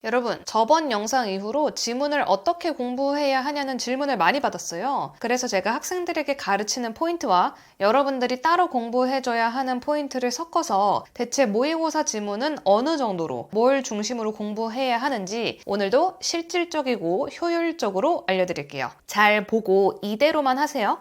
여러분, 저번 영상 이후로 지문을 어떻게 공부해야 하냐는 질문을 많이 받았어요. 그래서 제가 학생들에게 가르치는 포인트와 여러분들이 따로 공부해줘야 하는 포인트를 섞어서 대체 모의고사 지문은 어느 정도로 뭘 중심으로 공부해야 하는지 오늘도 실질적이고 효율적으로 알려드릴게요. 잘 보고 이대로만 하세요.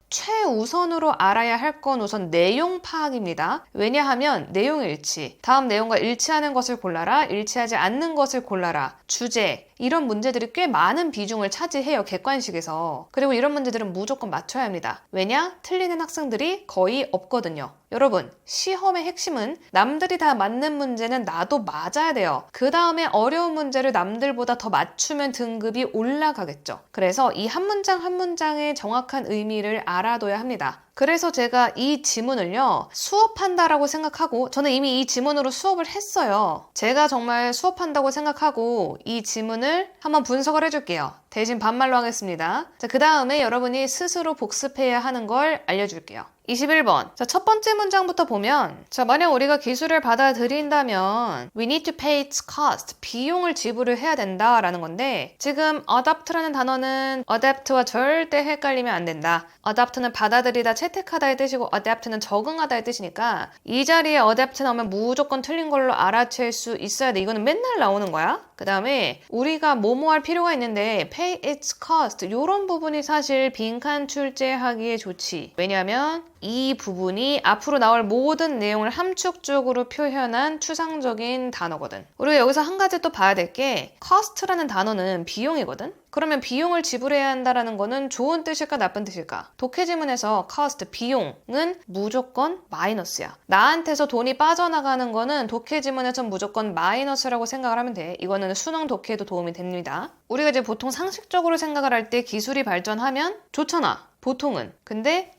최우선으로 알아야 할 건 우선 내용 파악입니다. 왜냐하면 내용 일치, 다음 내용과 일치하는 것을 골라라, 일치하지 않는 것을 골라라, 주제, 이런 문제들이 꽤 많은 비중을 차지해요, 객관식에서. 그리고 이런 문제들은 무조건 맞춰야 합니다. 왜냐? 틀리는 학생들이 거의 없거든요. 여러분, 시험의 핵심은 남들이 다 맞는 문제는 나도 맞아야 돼요. 그 다음에 어려운 문제를 남들보다 더 맞추면 등급이 올라가겠죠. 그래서 이 한 문장 한 문장의 정확한 의미를 알아둬야 합니다. 그래서 제가 이 지문을요, 수업한다라고 생각하고, 저는 이미 이 지문으로 수업을 했어요. 제가 정말 수업한다고 생각하고 이 지문을 한번 분석을 해줄게요. 대신 반말로 하겠습니다. 자, 그 다음에 여러분이 스스로 복습해야 하는 걸 알려줄게요. 21번. 자, 첫 번째 문장부터 보면, 자, 만약 우리가 기술을 받아들인다면 we need to pay its cost. 비용을 지불을 해야 된다라는 건데, 지금 adopt라는 단어는 adapt와 절대 헷갈리면 안 된다. adopt는 받아들이다, 채택하다의 뜻이고 adapt는 적응하다의 뜻이니까 이 자리에 adapt 나오면 무조건 틀린 걸로 알아챌 수 있어야 돼. 이거는 맨날 나오는 거야. 그 다음에 우리가 뭐뭐 할 필요가 있는데 pay its cost 이런 부분이 사실 빈칸 출제하기에 좋지. 왜냐하면 이 부분이 앞으로 나올 모든 내용을 함축적으로 표현한 추상적인 단어거든. 우리가 여기서 한 가지 또 봐야 될 게 cost라는 단어는 비용이거든. 그러면 비용을 지불해야 한다는 거는 좋은 뜻일까 나쁜 뜻일까? 독해지문에서 cost, 비용은 무조건 마이너스야. 나한테서 돈이 빠져나가는 거는 독해지문에서 무조건 마이너스라고 생각을 하면 돼. 이거는 수능 독해에도 도움이 됩니다. 우리가 이제 보통 상식적으로 생각을 할 때 기술이 발전하면 좋잖아. 보통은. 근데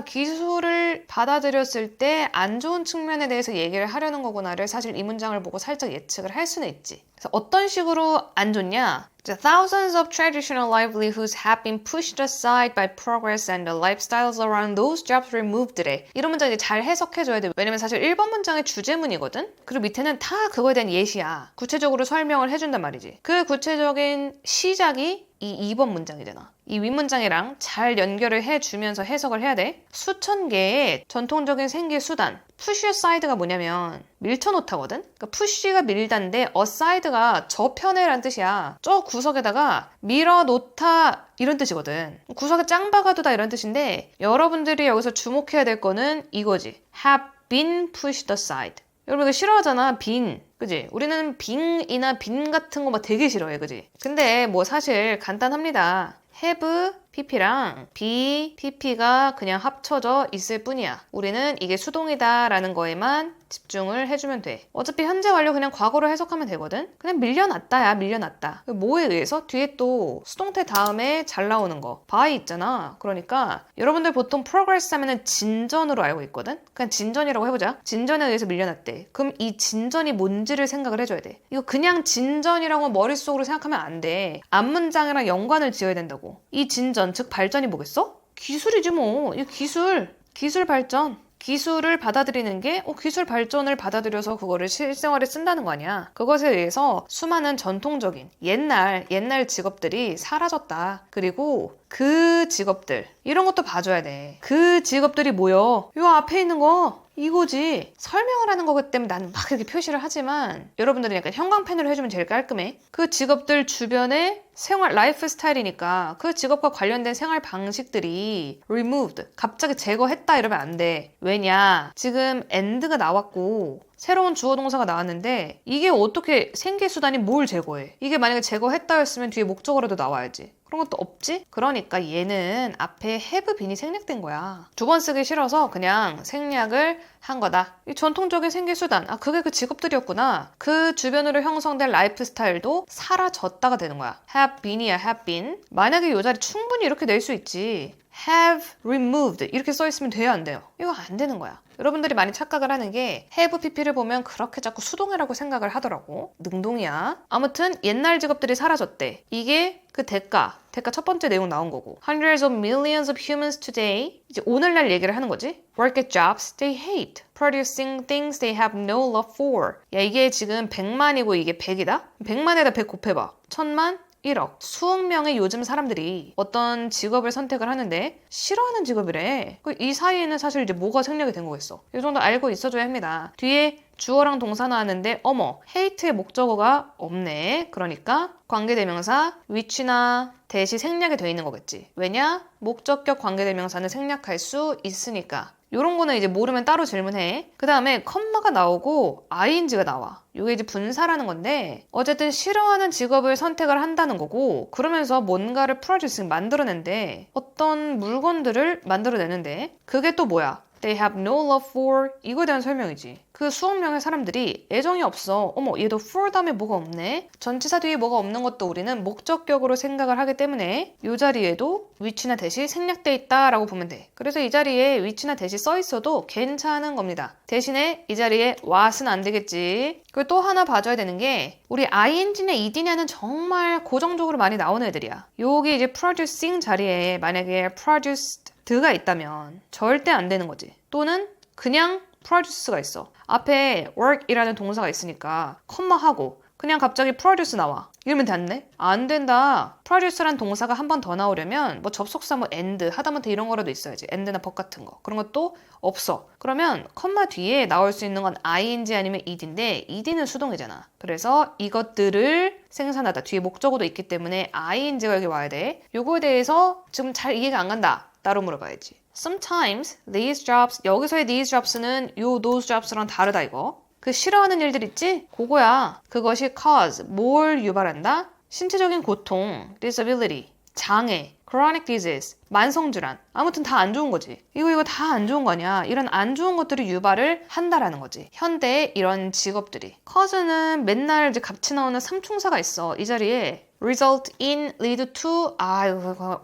기술을 받아들였을 때 안 좋은 측면에 대해서 얘기를 하려는 거구나를 사실 이 문장을 보고 살짝 예측을 할 수는 있지. 그래서 어떤 식으로 안 좋냐? Thousands of traditional livelihoods have been pushed aside by progress and the lifestyles around those jobs removed. 이런 문장 이제 잘 해석해줘야 돼. 왜냐면 사실 1번 문장의 주제문이거든? 그리고 밑에는 다 그거에 대한 예시야. 구체적으로 설명을 해준단 말이지. 그 구체적인 시작이 이 2번 문장이잖아. 이 윗문장이랑 잘 연결을 해주면서 해석을 해야 돼. 수천 개의 전통적인 생계 수단. push aside가 뭐냐면 밀쳐놓다거든? 그러니까 push가 밀다인데 aside가 저편에란 뜻이야. 저 구석에다가 밀어놓다 이런 뜻이거든. 구석에 짱 박아두다 이런 뜻인데 여러분들이 여기서 주목해야 될 거는 이거지. have been pushed aside. 여러분 이거 싫어하잖아. 빈. 그지? 우리는 빙이나 빈 같은 거 막 되게 싫어해. 그지? 근데 뭐 사실 간단합니다. have, pp랑 be, pp가 그냥 합쳐져 있을 뿐이야. 우리는 이게 수동이다 라는 거에만 집중을 해주면 돼. 어차피 현재 완료 그냥 과거로 해석하면 되거든? 그냥 밀려났다야, 밀려났다. 뭐에 의해서? 뒤에 또 수동태 다음에 잘 나오는 거. by 있잖아. 그러니까 여러분들 보통 progress 하면은 진전으로 알고 있거든? 그냥 진전이라고 해보자. 진전에 의해서 밀려났대. 그럼 이 진전이 뭔지를 생각을 해줘야 돼. 이거 그냥 진전이라고 머릿속으로 생각하면 안 돼. 앞문장이랑 연관을 지어야 된다고. 이 진전, 즉 발전이 뭐겠어? 기술이지 뭐. 이 기술 발전. 기술을 받아들이는 게 기술 발전을 받아들여서 그거를 실생활에 쓴다는 거 아니야. 그것에 의해서 수많은 전통적인 옛날 직업들이 사라졌다. 그리고 그 직업들 이런 것도 봐줘야 돼. 그 직업들이 뭐여? 요 앞에 있는 거 이거지. 설명을 하는 거기 때문에 나는 막 이렇게 표시를 하지만 여러분들은 약간 형광펜으로 해주면 제일 깔끔해. 그 직업들 주변에 생활, 라이프 스타일이니까 그 직업과 관련된 생활 방식들이 removed, 갑자기 제거했다 이러면 안 돼. 왜냐? 지금 end가 나왔고 새로운 주어 동사가 나왔는데 이게 어떻게 생계수단이 뭘 제거해? 이게 만약에 제거했다였으면 뒤에 목적어라도 나와야지. 그런 것도 없지? 그러니까 얘는 앞에 have been이 생략된 거야. 두 번 쓰기 싫어서 그냥 생략을 한 거다. 이 전통적인 생계수단, 그게 그 직업들이었구나. 그 주변으로 형성된 라이프 스타일도 사라졌다가 되는 거야. have been이야, have been. 만약에 이 자리 충분히 이렇게 낼 수 있지. have removed 이렇게 써있으면 돼요, 안 돼요? 이거 안 되는 거야. 여러분들이 많이 착각을 하는 게 have pp를 보면 그렇게 자꾸 수동이라고 생각을 하더라고. 능동이야. 아무튼 옛날 직업들이 사라졌대. 이게 그 대가 첫 번째 내용 나온 거고. Hundreds of millions of humans today. 이제 오늘날 얘기를 하는 거지. Work at jobs they hate. Producing things they have no love for. 야, 이게 지금 100만이고 이게 100이다? 100만에다 100 곱해봐. 1000만? 1억. 수억 명의 요즘 사람들이 어떤 직업을 선택을 하는데 싫어하는 직업이래. 이 사이에는 사실 이제 뭐가 생략이 된 거겠어. 이 정도 알고 있어줘야 합니다. 뒤에 주어랑 동사 나왔는데 어머, hate의 목적어가 없네. 그러니까 관계대명사 which나 대시 생략이 돼 있는 거겠지. 왜냐? 목적격 관계대명사는 생략할 수 있으니까. 요런 거는 이제 모르면 따로 질문해. 그 다음에 컴마가 나오고 ing가 나와. 이게 이제 분사라는 건데 어쨌든 싫어하는 직업을 선택을 한다는 거고 그러면서 뭔가를 producing 만들어낸대. 어떤 물건들을 만들어내는데 그게 또 뭐야? They have no love for 이거에 대한 설명이지. 그 수억 명의 사람들이 애정이 없어. 어머, 얘도 for 다음에 뭐가 없네? 전치사 뒤에 뭐가 없는 것도 우리는 목적격으로 생각을 하기 때문에 이 자리에도 which나 대시 생략돼 있다라고 보면 돼. 그래서 이 자리에 which나 대시 써 있어도 괜찮은 겁니다. 대신에 이 자리에 what은 안 되겠지. 그리고 또 하나 봐줘야 되는 게 우리 ing냐 ed냐는 정말 고정적으로 많이 나오는 애들이야. 여기 이제 producing 자리에 만약에 produced 드가 있다면 절대 안 되는 거지. 또는 그냥 produce가 있어. 앞에 work이라는 동사가 있으니까 컴마하고 그냥 갑자기 produce 나와. 이러면 됐네? 안 된다. produce란 동사가 한 번 더 나오려면 뭐 접속사 뭐 and, 하다못해 이런 거라도 있어야지. and나 but 같은 거. 그런 것도 없어. 그러면 컴마 뒤에 나올 수 있는 건 ing 아니면 ed인데 ed는 수동이잖아. 그래서 이것들을 생산하다. 뒤에 목적어도 있기 때문에 ing가 여기 와야 돼. 요거에 대해서 지금 잘 이해가 안 간다. 따로 물어봐야지. Sometimes these jobs, 여기서의 these jobs는 요 those jobs랑 다르다 이거. 그 싫어하는 일들 있지? 그거야. 그것이 cause, 뭘 유발한다? 신체적인 고통, disability, 장애, chronic disease, 만성질환. 아무튼 다 안 좋은 거지. 이거 다 안 좋은 거냐? 이런 안 좋은 것들이 유발을 한다라는 거지. 현대의 이런 직업들이. cause는 맨날 이제 같이 나오는 삼총사가 있어. 이 자리에 result in, lead to,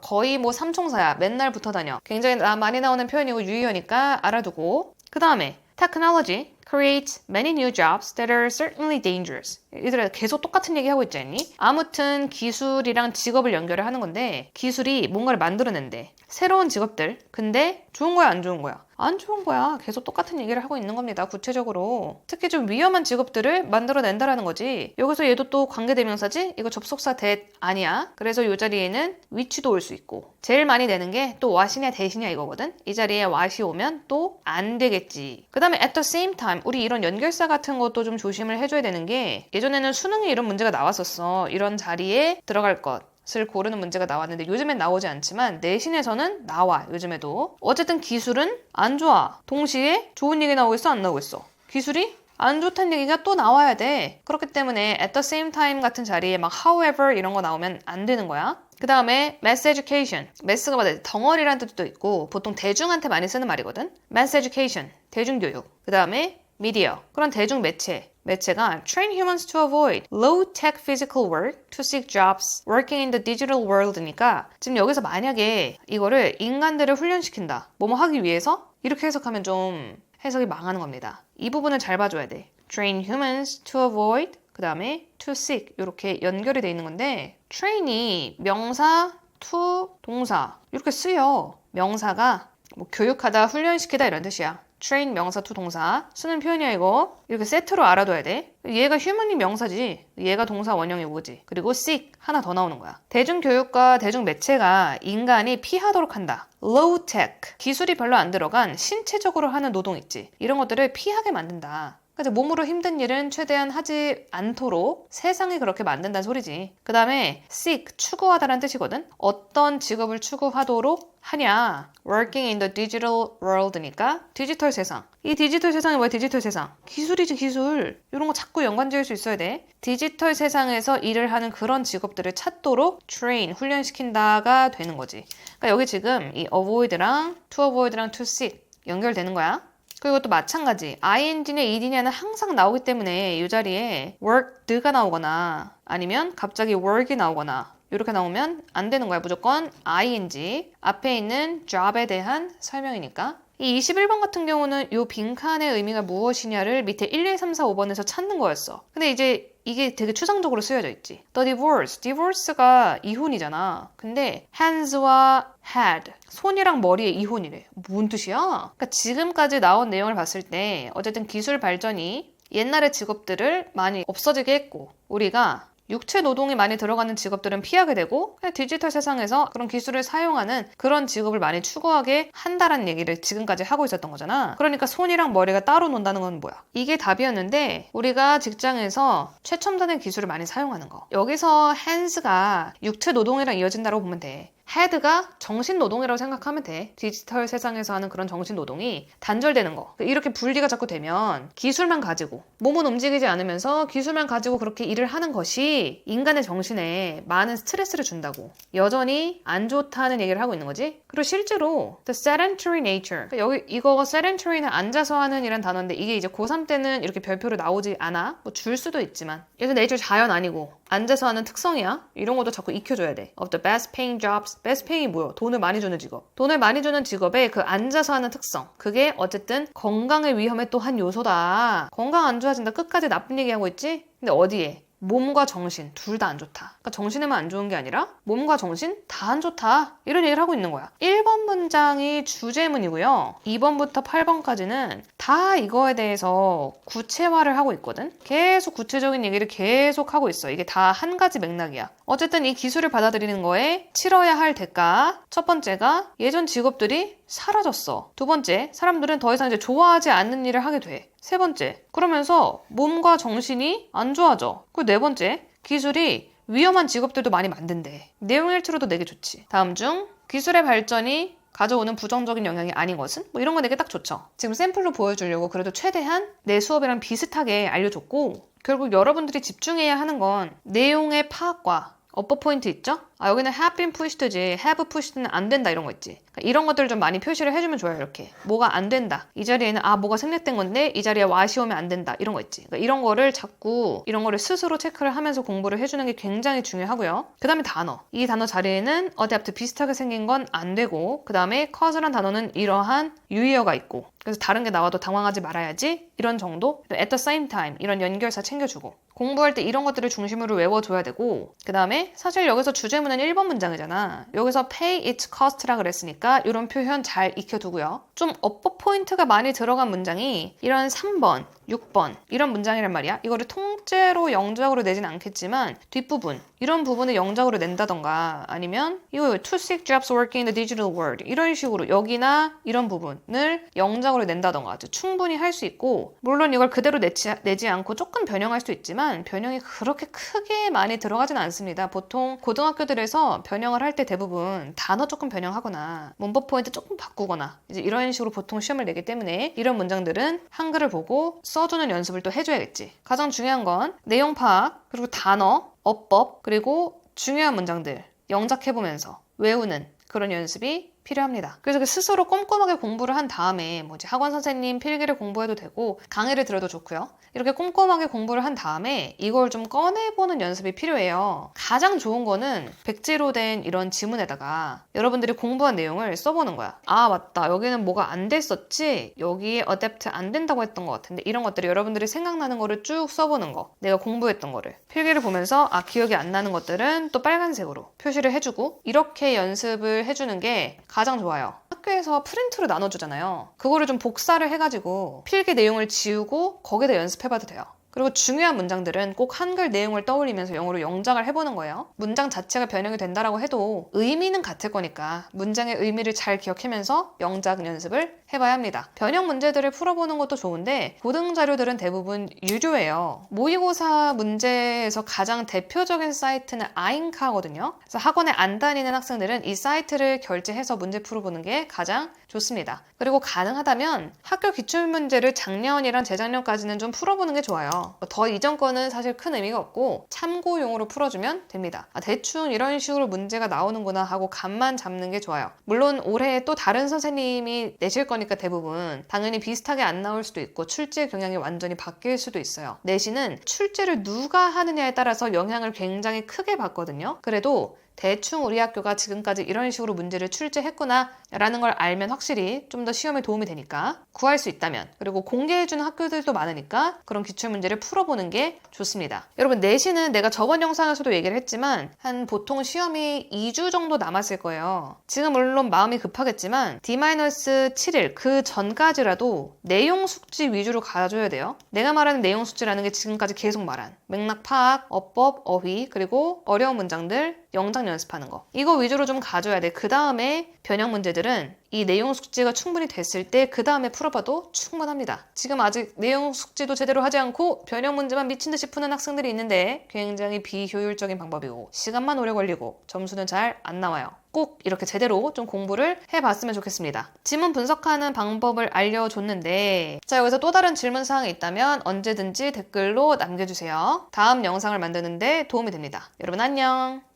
거의 뭐 삼총사야. 맨날 붙어 다녀. 굉장히 많이 나오는 표현이고 유의어니까 알아두고. 그 다음에 technology creates many new jobs that are certainly dangerous. 얘들아 계속 똑같은 얘기 하고 있지 않니? 아무튼 기술이랑 직업을 연결을 하는 건데 기술이 뭔가를 만들어낸대. 새로운 직업들. 근데 좋은 거야 안 좋은 거야? 안 좋은 거야. 계속 똑같은 얘기를 하고 있는 겁니다. 구체적으로. 특히 좀 위험한 직업들을 만들어낸다라는 거지. 여기서 얘도 또 관계대명사지? 이거 접속사 that 아니야. 그래서 이 자리에는 which도 올 수 있고. 제일 많이 되는 게 또 what이냐 that이냐 이거거든. 이 자리에 what이 오면 또 안 되겠지. 그 다음에 at the same time 우리 이런 연결사 같은 것도 좀 조심을 해줘야 되는 게 예전에는 수능에 이런 문제가 나왔었어. 이런 자리에 들어갈 것. 을 고르는 문제가 나왔는데 요즘엔 나오지 않지만 내신에서는 나와. 요즘에도. 어쨌든 기술은 안 좋아. 동시에 좋은 얘기 나오겠어? 안 나오겠어? 기술이 안 좋다는 얘기가 또 나와야 돼. 그렇기 때문에 at the same time 같은 자리에 막 however 이런 거 나오면 안 되는 거야. 그 다음에 mass education. mass가 맞아. 덩어리라는 뜻도 있고 보통 대중한테 많이 쓰는 말이거든. mass education. 대중교육. 그 다음에 media. 그런 대중매체. 매체가 train humans to avoid low-tech physical work to seek jobs working in the digital world니까 지금 여기서 만약에 이거를 인간들을 훈련시킨다. 뭐뭐 하기 위해서? 이렇게 해석하면 좀 해석이 망하는 겁니다. 이 부분을 잘 봐줘야 돼. train humans to avoid 그 다음에 to seek 이렇게 연결이 돼 있는 건데 train이 명사, to 동사 이렇게 쓰여. 명사가 뭐 교육하다, 훈련시키다 이런 뜻이야. train 명사 to 동사 쓰는 표현이야 이거. 이렇게 세트로 알아둬야 돼. 얘가 human이 명사지. 얘가 동사 원형이 오지. 그리고 seek 하나 더 나오는 거야. 대중교육과 대중매체가 인간이 피하도록 한다. low tech 기술이 별로 안 들어간 신체적으로 하는 노동 있지. 이런 것들을 피하게 만든다. 그래서 몸으로 힘든 일은 최대한 하지 않도록 세상이 그렇게 만든다는 소리지. 그 다음에 seek, 추구하다라는 뜻이거든. 어떤 직업을 추구하도록 하냐. working in the digital world니까 디지털 세상. 이 디지털 세상이 뭐야? 디지털 세상. 기술이지 기술. 이런 거 자꾸 연관지을 수 있어야 돼. 디지털 세상에서 일을 하는 그런 직업들을 찾도록 train, 훈련시킨다가 되는 거지. 그러니까 여기 지금 이 avoid랑 to avoid랑 to seek 연결되는 거야. 그리고 또 마찬가지 ing냐 ed냐는 항상 나오기 때문에 이 자리에 worked가 나오거나 아니면 갑자기 work이 나오거나 이렇게 나오면 안 되는 거야. 무조건 ing 앞에 있는 job에 대한 설명이니까 이 21번 같은 경우는 이 빈칸의 의미가 무엇이냐를 밑에 1, 2, 3, 4, 5번에서 찾는 거였어. 근데 이제 이게 되게 추상적으로 쓰여져 있지. The divorce가 이혼이잖아. 근데 hands와 had, 손이랑 머리의 이혼이래. 뭔 뜻이야? 그러니까 지금까지 나온 내용을 봤을 때 어쨌든 기술 발전이 옛날의 직업들을 많이 없어지게 했고 우리가 육체 노동이 많이 들어가는 직업들은 피하게 되고 그냥 디지털 세상에서 그런 기술을 사용하는 그런 직업을 많이 추구하게 한다라는 얘기를 지금까지 하고 있었던 거잖아. 그러니까 손이랑 머리가 따로 논다는 건 뭐야? 이게 답이었는데 우리가 직장에서 최첨단의 기술을 많이 사용하는 거. 여기서 hands가 육체 노동이랑 이어진다고 보면 돼. 헤드가 정신노동이라고 생각하면 돼. 디지털 세상에서 하는 그런 정신노동이 단절되는 거. 이렇게 분리가 자꾸 되면 기술만 가지고 몸은 움직이지 않으면서 기술만 가지고 그렇게 일을 하는 것이 인간의 정신에 많은 스트레스를 준다고. 여전히 안 좋다는 얘기를 하고 있는 거지. 그리고 실제로 the sedentary nature. 여기 이거 sedentary는 앉아서 하는 이란 단어인데 이게 이제 고3 때는 이렇게 별표로 나오지 않아. 뭐 줄 수도 있지만. 그래서 nature 자연 아니고 앉아서 하는 특성이야. 이런 것도 자꾸 익혀줘야 돼. Of the best paying jobs. best paying이 뭐야? 돈을 많이 주는 직업. 돈을 많이 주는 직업의 그 앉아서 하는 특성. 그게 어쨌든 건강의 위험의 또 한 요소다. 건강 안 좋아진다. 끝까지 나쁜 얘기하고 있지? 근데 어디에? 몸과 정신 둘 다 안 좋다. 그러니까 정신에만 안 좋은 게 아니라 몸과 정신 다 안 좋다. 이런 얘기를 하고 있는 거야. 1번 문장이 주제문이고요. 2번부터 8번까지는 다 이거에 대해서 구체화를 하고 있거든. 계속 구체적인 얘기를 계속 하고 있어. 이게 다 한 가지 맥락이야. 어쨌든 이 기술을 받아들이는 거에 치러야 할 대가 첫 번째가 예전 직업들이 사라졌어. 두 번째, 사람들은 더 이상 이제 좋아하지 않는 일을 하게 돼. 세 번째, 그러면서 몸과 정신이 안 좋아져. 그리고 네 번째, 기술이 위험한 직업들도 많이 만든대. 내용 일치로도 내게 좋지. 다음 중 기술의 발전이 가져오는 부정적인 영향이 아닌 것은? 뭐 이런 거 내게 딱 좋죠. 지금 샘플로 보여주려고 그래도 최대한 내 수업이랑 비슷하게 알려줬고 결국 여러분들이 집중해야 하는 건 내용의 파악과 업보 포인트 있죠? 여기는 have been pushed지 have pushed는 안 된다 이런 거 있지. 그러니까 이런 것들을 좀 많이 표시를 해주면 좋아요. 이렇게 뭐가 안 된다. 이 자리에는 뭐가 생략된 건데 이 자리에 what이 오면 안 된다. 이런 거 있지. 그러니까 이런 거를 자꾸 이런 거를 스스로 체크를 하면서 공부를 해주는 게 굉장히 중요하고요. 그 다음에 단어. 이 단어 자리에는 adapt 비슷하게 생긴 건 안 되고 그 다음에 cause란 단어는 이러한 유의어가 있고 그래서 다른 게 나와도 당황하지 말아야지 이런 정도. at the same time 이런 연결사 챙겨주고 공부할 때 이런 것들을 중심으로 외워줘야 되고 그 다음에 사실 여기서 주제문은 1번 문장이잖아. 여기서 pay its cost라 그랬으니까 이런 표현 잘 익혀두고요. 좀 업보 포인트가 많이 들어간 문장이 이런 3번, 6번 이런 문장이란 말이야. 이거를 통째로 영작으로 내진 않겠지만 뒷부분 이런 부분을 영작으로 낸다던가 아니면 이거 to seek jobs working in the digital world 이런 식으로 여기나 이런 부분을 영작으로 낸다던가 충분히 할 수 있고 물론 이걸 그대로 내지 않고 조금 변형할 수 있지만 변형이 그렇게 크게 많이 들어가진 않습니다. 보통 고등학교들에서 변형을 할 때 대부분 단어 조금 변형하거나 문법 포인트 조금 바꾸거나 이제 이런 식으로 보통 시험을 내기 때문에 이런 문장들은 한글을 보고 써주는 연습을 또 해줘야겠지. 가장 중요한 건 내용 파악 그리고 단어, 어법 그리고 중요한 문장들 영작해보면서 외우는 그런 연습이 필요합니다. 그래서 스스로 꼼꼼하게 공부를 한 다음에 뭐 이제 학원 선생님 필기를 공부해도 되고 강의를 들어도 좋고요. 이렇게 꼼꼼하게 공부를 한 다음에 이걸 좀 꺼내보는 연습이 필요해요. 가장 좋은 거는 백지로 된 이런 지문에다가 여러분들이 공부한 내용을 써보는 거야. 맞다. 여기는 뭐가 안 됐었지? 여기에 adapt 안 된다고 했던 것 같은데 이런 것들이 여러분들이 생각나는 거를 쭉 써보는 거. 내가 공부했던 거를. 필기를 보면서 기억이 안 나는 것들은 또 빨간색으로 표시를 해주고 이렇게 연습을 해주는 게 가장 좋아요. 학교에서 프린트로 나눠주잖아요. 그거를 좀 복사를 해가지고 필기 내용을 지우고 거기다 연습해봐도 돼요. 그리고 중요한 문장들은 꼭 한글 내용을 떠올리면서 영어로 영작을 해보는 거예요. 문장 자체가 변형이 된다라고 해도 의미는 같을 거니까 문장의 의미를 잘 기억하면서 영작 연습을 해봐야 합니다. 변형 문제들을 풀어보는 것도 좋은데 고등 자료들은 대부분 유료예요. 모의고사 문제에서 가장 대표적인 사이트는 아잉카거든요. 그래서 학원에 안 다니는 학생들은 이 사이트를 결제해서 문제 풀어보는 게 가장 좋습니다. 그리고 가능하다면 학교 기출문제를 작년이랑 재작년까지는 좀 풀어보는 게 좋아요. 더 이전 거는 사실 큰 의미가 없고 참고용으로 풀어주면 됩니다. 대충 이런 식으로 문제가 나오는구나 하고 감만 잡는 게 좋아요. 물론 올해 또 다른 선생님이 내실 거니까 대부분 당연히 비슷하게 안 나올 수도 있고 출제 경향이 완전히 바뀔 수도 있어요. 내신은 출제를 누가 하느냐에 따라서 영향을 굉장히 크게 받거든요. 그래도 대충 우리 학교가 지금까지 이런 식으로 문제를 출제했구나 라는 걸 알면 확실히 좀 더 시험에 도움이 되니까 구할 수 있다면, 그리고 공개해주는 학교들도 많으니까 그런 기출문제를 풀어보는 게 좋습니다. 여러분, 내신은 내가 저번 영상에서도 얘기를 했지만 한 보통 시험이 2주 정도 남았을 거예요. 지금 물론 마음이 급하겠지만 D-7일 그 전까지라도 내용 숙지 위주로 가져야 돼요. 내가 말하는 내용 숙지라는 게 지금까지 계속 말한 맥락 파악, 어법, 어휘, 그리고 어려운 문장들 영작 연습하는 거, 이거 위주로 좀 가져야 돼. 그 다음에 변형 문제들은 이 내용 숙지가 충분히 됐을 때 그 다음에 풀어봐도 충분합니다. 지금 아직 내용 숙지도 제대로 하지 않고 변형 문제만 미친 듯이 푸는 학생들이 있는데 굉장히 비효율적인 방법이고 시간만 오래 걸리고 점수는 잘 안 나와요. 꼭 이렇게 제대로 좀 공부를 해봤으면 좋겠습니다. 지문 분석하는 방법을 알려줬는데, 자, 여기서 또 다른 질문사항이 있다면 언제든지 댓글로 남겨주세요. 다음 영상을 만드는데 도움이 됩니다. 여러분 안녕.